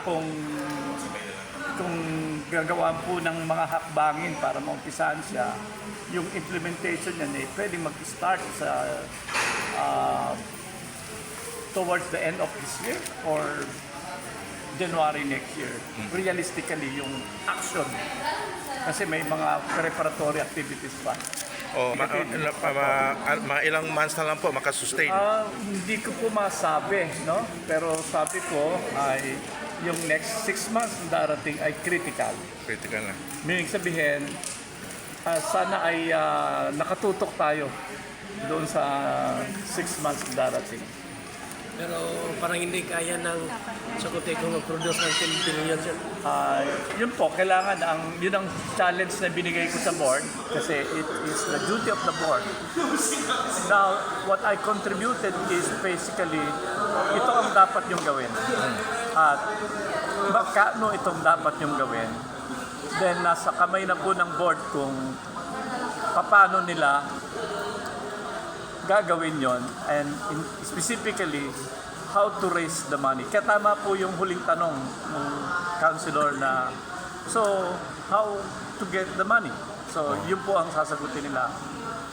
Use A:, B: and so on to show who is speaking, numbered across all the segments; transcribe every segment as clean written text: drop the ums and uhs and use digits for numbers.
A: kung kung gagawin po ng mga hakbangin para maumpisahan siya, yung implementation niya pwedeng mag-start sa towards the end of this year or January next year. Realistically, yung action. Kasi may mga preparatory activities pa.
B: Mga ilang months na lang po makasustain.
A: Hindi ko po masabi, no? Pero sabi ko ay yung next 6 months na darating ay critical.
B: Critical na.
A: Meaning sabihin, sana ay nakatutok tayo doon sa 6 months na darating.
C: Pero parang hindi kaya ng Socoteco mag-produce ng 10 billion, sir.
A: Yun po, kailangan yun ang challenge na binigay ko sa board kasi it is the duty of the board. Now, what I contributed is basically, ito ang dapat yung gawin. At magkano itong dapat yung gawin. Then, nasa kamay na po ng board kung paano nila gagawin yon and specifically how to raise the money. Kaya tama po yung huling tanong ng councilor na so how to get the money. So yun po ang sasagutin nila.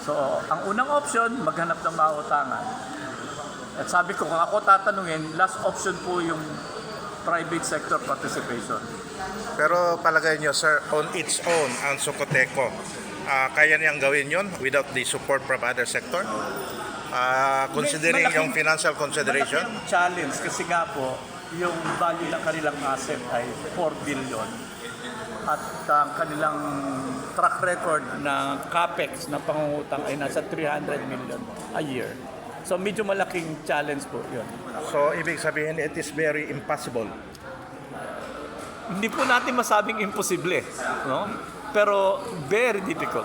A: So ang unang option, maghanap ng mautangan. At sabi ko kung ako tatanungin, last option po yung private sector participation.
B: Pero palagay nyo, sir, on its own, ang Socoteco, kaya niyang gawin yon without the support from other sector? Considering yung financial consideration?
A: Malaking challenge kasi nga po, yung value ng kanilang asset ay 4 billion. At ang kanilang track record na capex na pangungutang ay nasa 300 million a year. So medyo malaking challenge po yun.
B: So, ibig sabihin, it is very impossible.
A: Hindi po natin masabing imposible, no? Pero very difficult.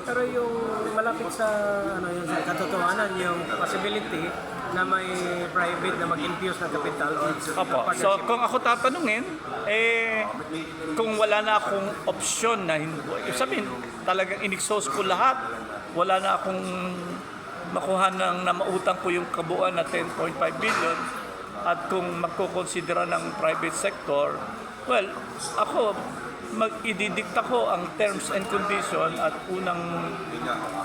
C: Pero yung malapit sa yung sa katotohanan, yung possibility na may private na mag-infuse ng capital or
A: Opo. So kung ako tatanungin, kung wala na akong opsyon na sabihin, talagang in-exhaust ko lahat, wala na akong makuha na mautang ko yung kabuuan na 10.5 billion at kung magkukonsidera ng private sector, well, ako ididikta ko ang terms and condition at unang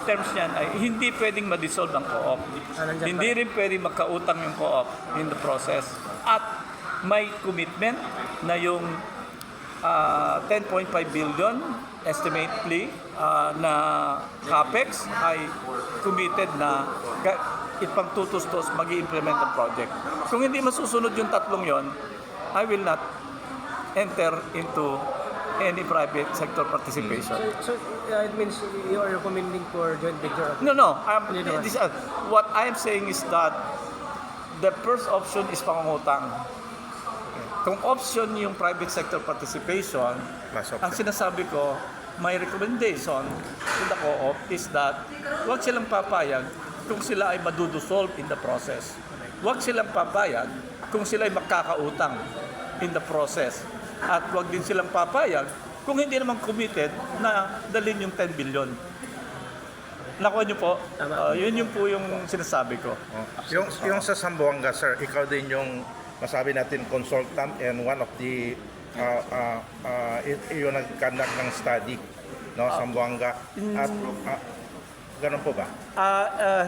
A: terms niyan ay hindi pwedeng ma-dissolve ang co-op. Hindi rin pwedeng magkautang yung co-op in the process. At may commitment na yung 10.5 billion estimately na capex ay committed na ipangtutustos mag-i-implement ang project. Kung hindi masusunod yung tatlong yon, I will not enter into any private sector participation.
C: So it means you are recommending for joint venture?
A: No. What I am saying is that the first option is pangungutang. Kung option yung private sector participation, ang sinasabi ko, my recommendation to the co-op is that huwag silang papayag kung sila ay madudissolve in the process. Huwag silang papayag kung sila ay makakautang in the process. At huwag din silang papayag kung hindi naman committed na dalhin yung 10 billion. Nakuha niyo po? Yun yung po yung sinasabi ko.
B: Yung sa Zamboanga, sir, ikaw din yung masabi natin consultant and one of the yung nag-conduct ng study, no, Zamboanga. At ganun po ba?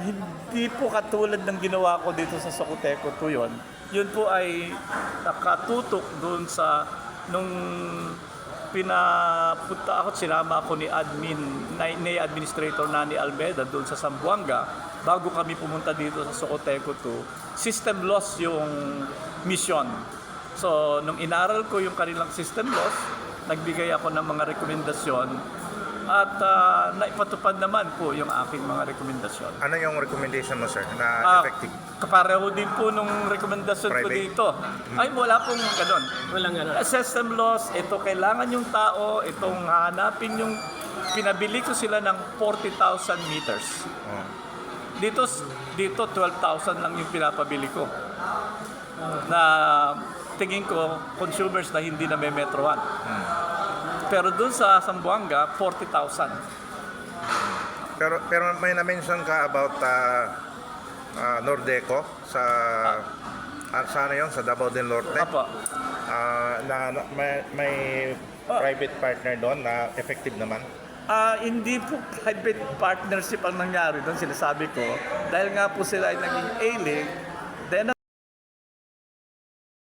A: Hindi po katulad ng ginawa ko dito sa Socoteco po yun. Yun po ay nakatutok doon sa nung pinapunta ako, sinama ako ni Administrator Nani Almeida doon sa Zamboanga bago kami pumunta dito sa Socoteco to system loss yung mission. So nung inaral ko yung kanilang system loss, nagbigay ako ng mga rekomendasyon at naipatupad naman po yung aking mga rekomendasyon.
B: Ano yung recommendation mo, sir, na effective?
A: Kapareho din po nung rekomendasyon ko dito. Ay, wala pong ganun.
C: Walang ganun.
A: System loss, ito kailangan yung tao, itong hahanapin yung, pinabili ko sila ng 40,000 meters. Dito 12,000 lang yung pinapabili ko. Na tingin ko, consumers na hindi na may Metro 1. Pero doon sa Zamboanga, 40,000.
B: Pero may na-mention ka about Nordeco sa Sana yun, sa Davao del Norte.
A: Apo.
B: May private partner doon na effective naman.
A: Hindi po private partnership ang nangyari doon, sinasabi ko. Dahil nga po sila ay naging A-League, then